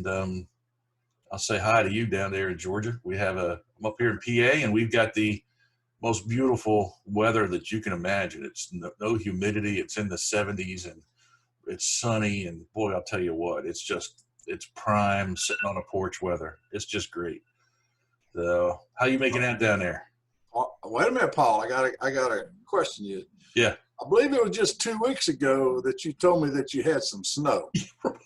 and I'll say hi to you down there in Georgia. I'm up here in PA, and we've got the most beautiful weather that you can imagine. It's no humidity. It's in the 70s, and it's sunny. And boy, I'll tell you what, it's prime sitting on a porch weather. It's just great. So, how you making out down there? Wait a minute, Paul. I gotta question you. Yeah. I believe it was just 2 weeks ago that you told me that you had some snow.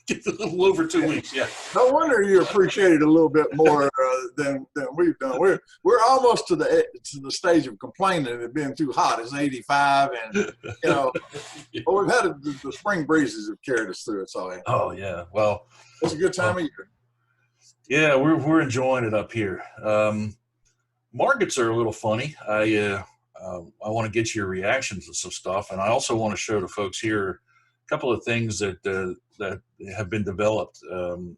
It's a little over 2 weeks, yeah. No wonder you appreciate it a little bit more than we've done. We're almost to the stage of complaining it being too hot. It's 85, and well, we've had the spring breezes have carried us through it. So oh yeah, well, it's a good time of year. Yeah, we're enjoying it up here. Markets are a little funny. I want to get your reactions to some stuff, and I also want to show the folks here a couple of things that have been developed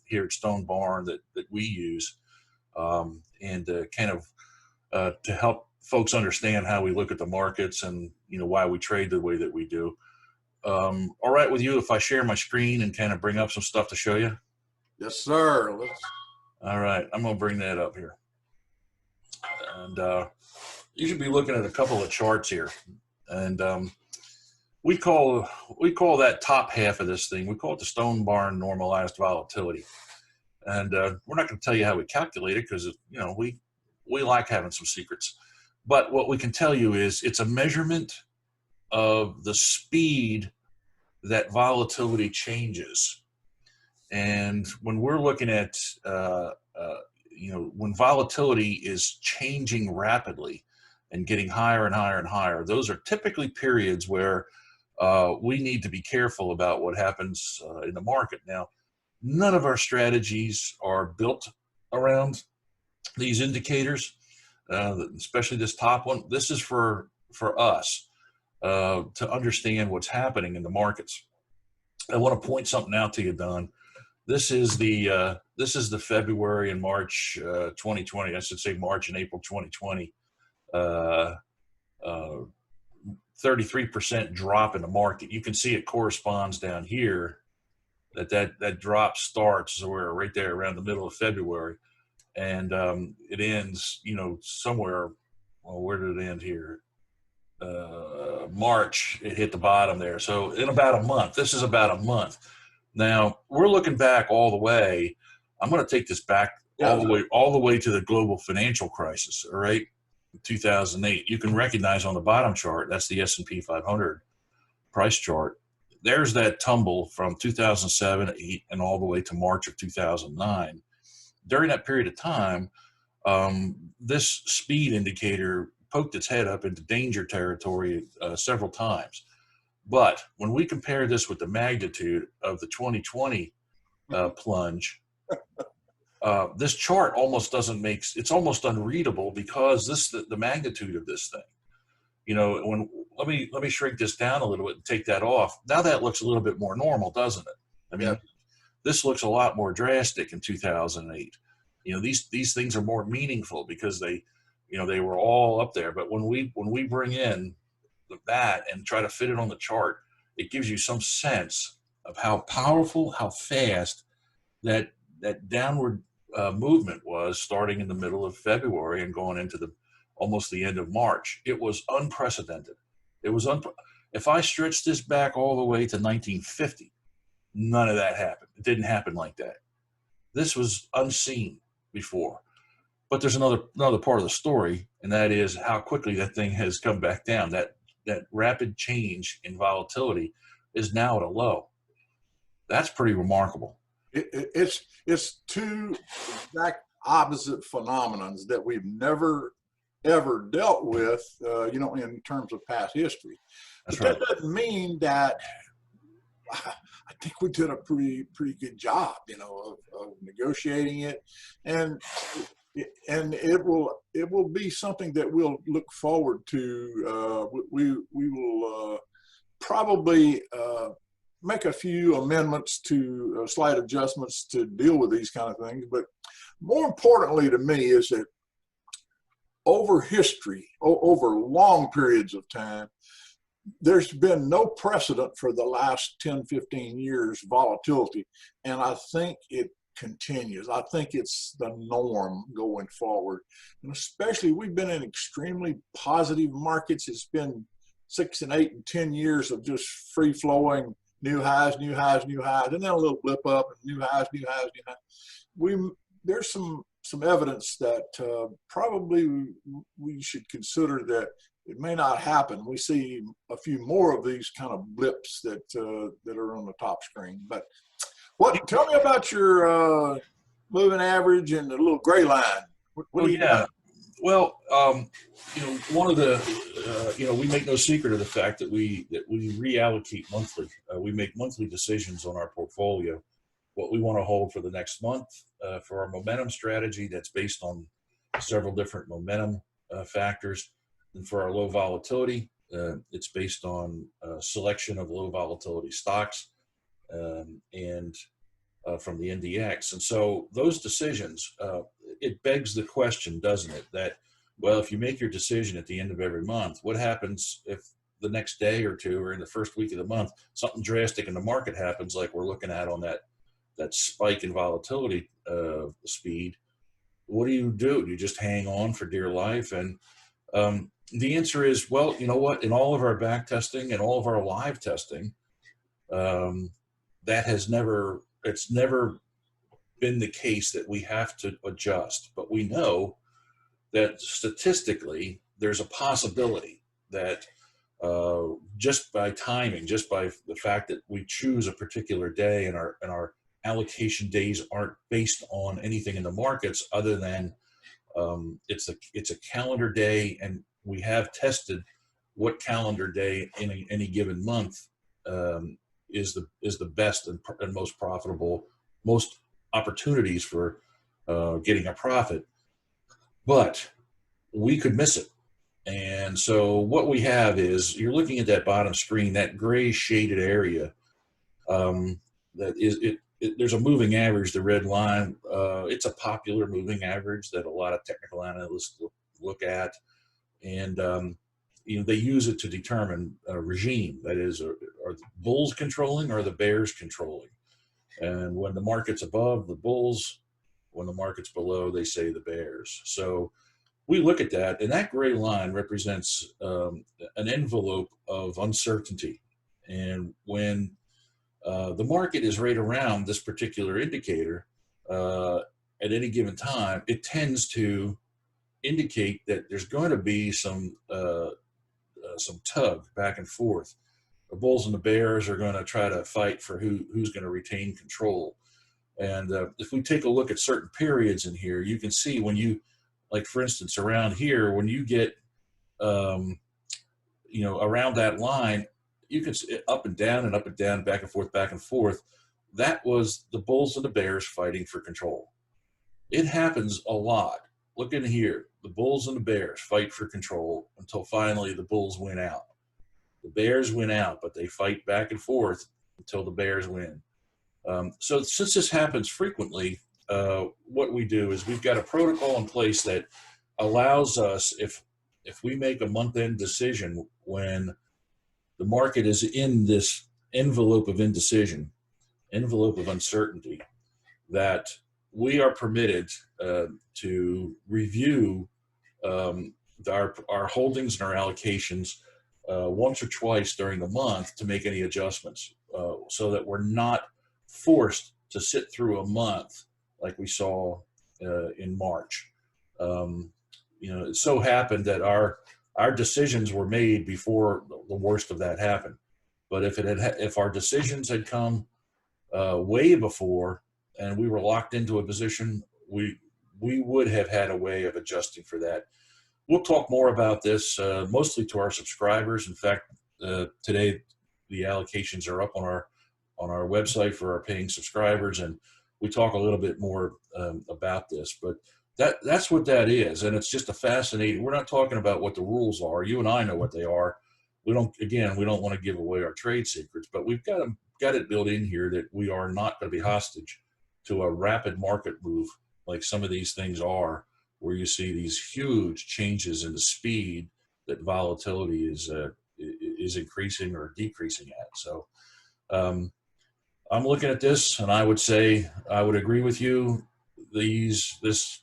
here at Stone Barn that we use, and kind of to help folks understand how we look at the markets and why we trade the way that we do. All right with you if I share my screen and kind of bring up some stuff to show you? Yes, sir. All right, I'm going to bring that up here, and you should be looking at a couple of charts here, and we call that top half of this thing, we call it the Stone Barn normalized volatility. And we're not going to tell you how we calculate it because we like having some secrets. But what we can tell you is it's a measurement of the speed that volatility changes. And when we're looking at when volatility is changing rapidly and getting higher and higher and higher, those are typically periods where we need to be careful about what happens in the market. Now, none of our strategies are built around these indicators, especially this top one. This is for us to understand what's happening in the markets. I want to point something out to you, Don. This is the February and March 2020. I should say March and April 2020. 33% drop in the market. You can see it corresponds down here that drop starts somewhere right there around the middle of February, and it ends somewhere. Well, where did it end here? March. It hit the bottom there. So in about a month. This is about a month. Now we're looking back all the way. I'm going to take this back all the way to the global financial crisis. All right. 2008. You can recognize on the bottom chart, that's the S&P 500 price chart. There's that tumble from 2007, 8, and all the way to March of 2009. During that period of time, this speed indicator poked its head up into danger territory several times. But when we compare this with the magnitude of the 2020 plunge, this chart almost doesn't it's almost unreadable because the magnitude of this thing. Let me shrink this down a little bit and take that off. Now that looks a little bit more normal, doesn't it? I mean, This looks a lot more drastic in 2008. These things are more meaningful because they were all up there. But when we bring in that and try to fit it on the chart, it gives you some sense of how powerful, how fast that downward movement was, starting in the middle of February and going into almost the end of March. It was unprecedented. If I stretch this back all the way to 1950, none of that happened. It didn't happen like that. This was unseen before. But there's another part of the story, and that is how quickly that thing has come back down. That rapid change in volatility is now at a low. That's pretty remarkable. It's two exact opposite phenomenons that we've never ever dealt with, in terms of past history. That's but right. That doesn't mean that I think we did a pretty good job, of negotiating it, and it will be something that we'll look forward to. We will probably make a few amendments to slight adjustments to deal with these kind of things. But more importantly to me is that over history, over long periods of time, there's been no precedent for the last 10, 15 years volatility. And I think it continues. I think it's the norm going forward. And especially, we've been in extremely positive markets. It's been 6 and 8 and 10 years of just free flowing new highs, new highs, new highs, and then a little blip up and new highs, new highs, new highs. There's some evidence that probably we should consider that it may not happen. We see a few more of these kind of blips that are on the top screen. But tell me about your moving average and the little gray line. What do you got? Well, one of the, we make no secret of the fact that we reallocate monthly. We make monthly decisions on our portfolio, what we want to hold for the next month. For our momentum strategy, that's based on several different momentum factors. And for our low volatility, it's based on a selection of low volatility stocks and from the NDX. And so those decisions, it begs the question, doesn't it, that, well, if you make your decision at the end of every month, what happens if the next day or two or in the first week of the month, something drastic in the market happens, like we're looking at on that spike in volatility speed? What do? Do you just hang on for dear life? And the answer is, well, you know what? In all of our back testing and all of our live testing, it's never been the case that we have to adjust. But we know that statistically, there's a possibility that just by timing, just by the fact that we choose a particular day and our allocation days aren't based on anything in the markets other than it's a calendar day, and we have tested what calendar day in any given month is the best and most profitable, most opportunities for getting a profit. But we could miss it. And so what we have is, you're looking at that bottom screen, that gray shaded area. That is it. There's a moving average, the red line. It's a popular moving average that a lot of technical analysts look at, and they use it to determine a regime. That is, are the bulls controlling or the bears controlling? And when the market's above, the bulls; when the market's below, they say the bears. So we look at that, and that gray line represents an envelope of uncertainty. And when the market is right around this particular indicator at any given time, it tends to indicate that there's going to be some tug back and forth. The bulls and the bears are going to try to fight for who's going to retain control. And if we take a look at certain periods in here, you can see when you, like for instance, around here, when you get around that line, you can see up and down and up and down, back and forth, back and forth. That was the bulls and the bears fighting for control. It happens a lot. Look in here. The bulls and the bears fight for control until finally the bulls win out. The bears win out, but they fight back and forth until the bears win. So since this happens frequently, what we do is we've got a protocol in place that allows us, if we make a month-end decision when the market is in this envelope of indecision, envelope of uncertainty, that we are permitted to review our holdings and our allocations once or twice during the month to make any adjustments, so that we're not forced to sit through a month like we saw in March. It so happened that our decisions were made before the worst of that happened. But if our decisions had come way before and we were locked into a position, we would have had a way of adjusting for that. We'll talk more about this mostly to our subscribers. In fact, today the allocations are up on our website for our paying subscribers, and we talk a little bit more about this. But that's what that is, and it's just a fascinating. We're not talking about what the rules are. You and I know what they are. We don't want to give away our trade secrets, but we've got it built in here that we are not going to be hostage to a rapid market move like some of these things are, where you see these huge changes in the speed that volatility is increasing or decreasing at. So I'm looking at this, and I would say I would agree with you. This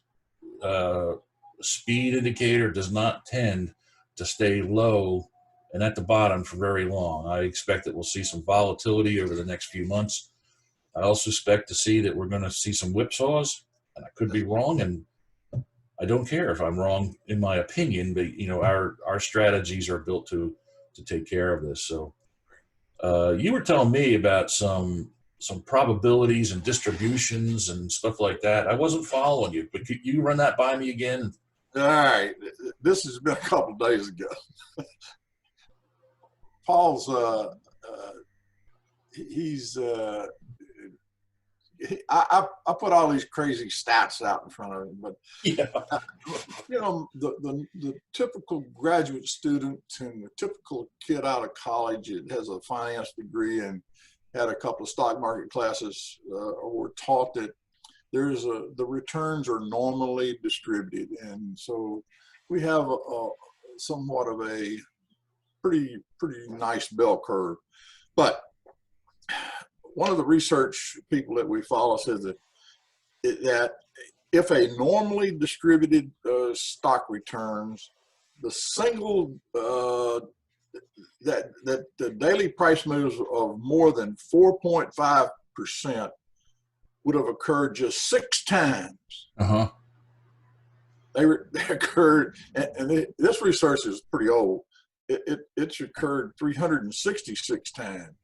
uh, speed indicator does not tend to stay low and at the bottom for very long. I expect that we'll see some volatility over the next few months. I also expect to see that we're going to see some whipsaws, and I could be wrong, and I don't care if I'm wrong in my opinion, but our strategies are built to take care of this. So you were telling me about some probabilities and distributions and stuff like that. I wasn't following you, but could you run that by me again? All right, this has been a couple of days ago. Paul's he's I put all these crazy stats out in front of him, but Yeah. the typical graduate student and the typical kid out of college that has a finance degree and had a couple of stock market classes were taught that the returns are normally distributed, and so we have a somewhat of a pretty nice bell curve. But one of the research people that we follow says that if a normally distributed stock returns, the single that the daily price moves of more than 4.5% would have occurred just 6 times. Uh-huh. They occurred, and this research is pretty old. It's occurred 366 times.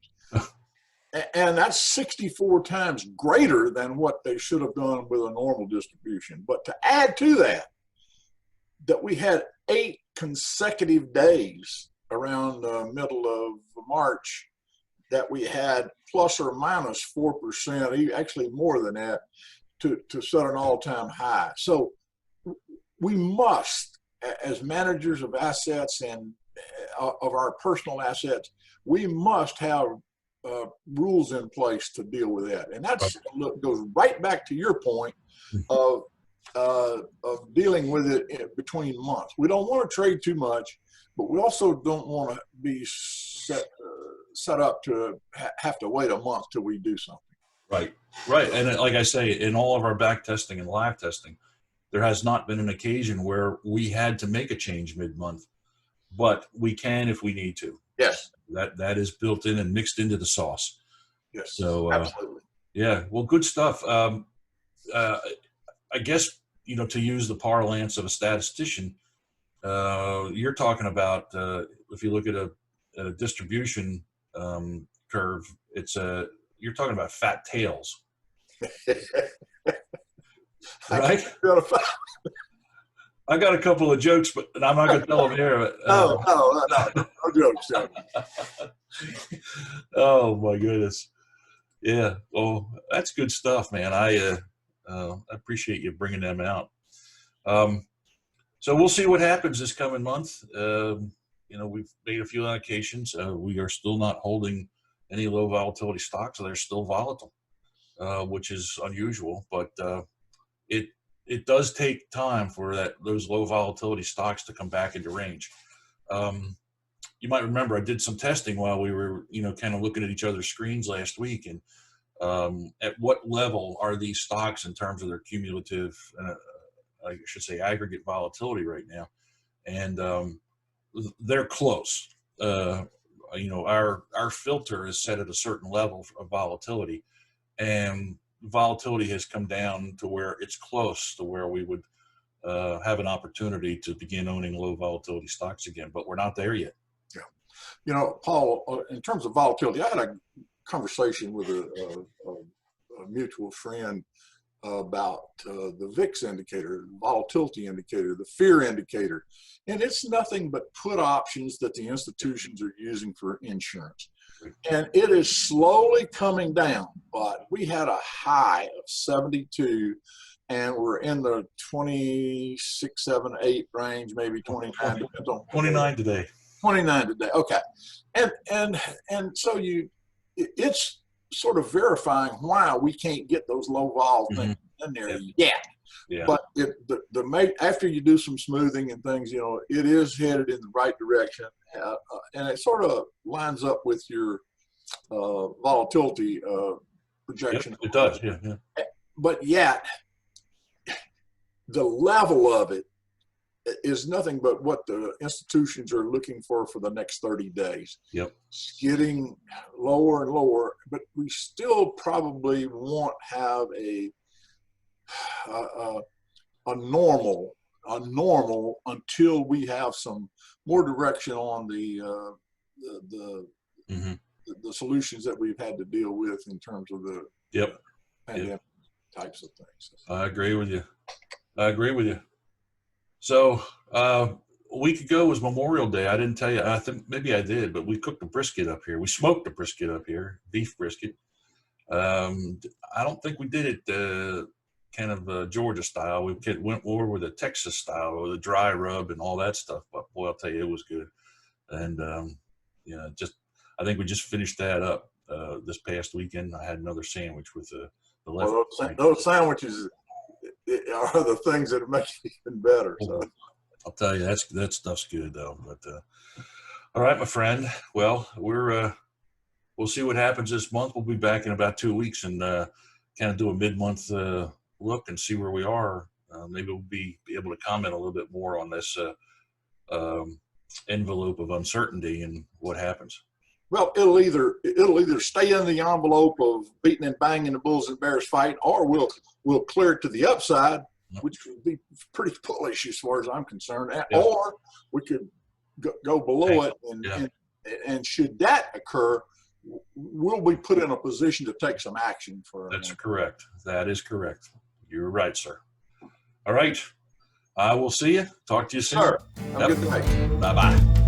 And that's 64 times greater than what they should have done with a normal distribution. But to add to that we had 8 consecutive days around the middle of March that we had plus or minus 4%, actually more than that, to set an all-time high. So we must, as managers of assets and of our personal assets, we must have rules in place to deal with that. And that goes right back to your point of dealing with it between months. We don't want to trade too much, but we also don't want to be set up to have to wait a month till we do something. Right. And like I say, in all of our back testing and live testing, there has not been an occasion where we had to make a change mid-month, but we can if we need to. Yes. That is built in and mixed into the sauce. Yes. So absolutely. Yeah. Well, good stuff. I guess, to use the parlance of a statistician, you're talking about if you look at a distribution curve, you're talking about fat tails, right? I got a couple of jokes, but I'm not going to tell them here. No jokes. Oh my goodness. Yeah. Well, that's good stuff, man. I appreciate you bringing them out. So we'll see what happens this coming month. We've made a few allocations. We are still not holding any low volatility stocks, so they're still volatile, which is unusual. But it does take time for those low volatility stocks to come back into range. You might remember I did some testing while we were, kind of looking at each other's screens last week, and at what level are these stocks in terms of their cumulative, I should say aggregate volatility right now, and they're close. Our filter is set at a certain level of volatility, and volatility has come down to where it's close to where we would have an opportunity to begin owning low volatility stocks again, but we're not there yet. Yeah. Paul, in terms of volatility, I had a conversation with a mutual friend about the VIX indicator, the volatility indicator, the fear indicator. And it's nothing but put options that the institutions are using for insurance. And it is slowly coming down, but we had a high of 72, and we're in the 26, 7, 8 range, maybe 29. Depends on 29 today. 29 today. Okay. And so it's sort of verifying why we can't get those low vol things in there yet. Yeah. But after you do some smoothing and things, it is headed in the right direction, and it sort of lines up with your volatility projection. Yep, it does. Yeah, yeah. But yet, the level of it is nothing but what the institutions are looking for the next 30 days. Yep. It's getting lower and lower, but we still probably won't have a normal until we have some more direction on the solutions that we've had to deal with in terms of the pandemic types of things. I agree with you. So a week ago was Memorial Day. I didn't tell you. I think maybe I did, but we cooked a brisket up here. We smoked a brisket up here, beef brisket. I don't think we did it kind of Georgia style. We went more with a Texas style with a dry rub and all that stuff. But boy, I'll tell you, it was good. And I think we just finished that up this past weekend. I had another sandwich with the left. Well, those sandwiches are the things that make it even better. So I'll tell you, that stuff's good though. But all right, my friend. Well, we'll see what happens this month. We'll be back in about 2 weeks and kind of do a mid-month look and see where we are. Maybe we'll be able to comment a little bit more on this envelope of uncertainty and what happens. Well, it'll either stay in the envelope of beating and banging the bulls and bears fight, or we'll clear it to the upside, which would be pretty bullish as far as I'm concerned. Yeah. Or we could go below it, and should that occur, we'll be put in a position to take some action for. That's correct. That is correct. You're right, sir. All right. I will see you. Talk to you soon. Sure. Have a good day. Bye-bye.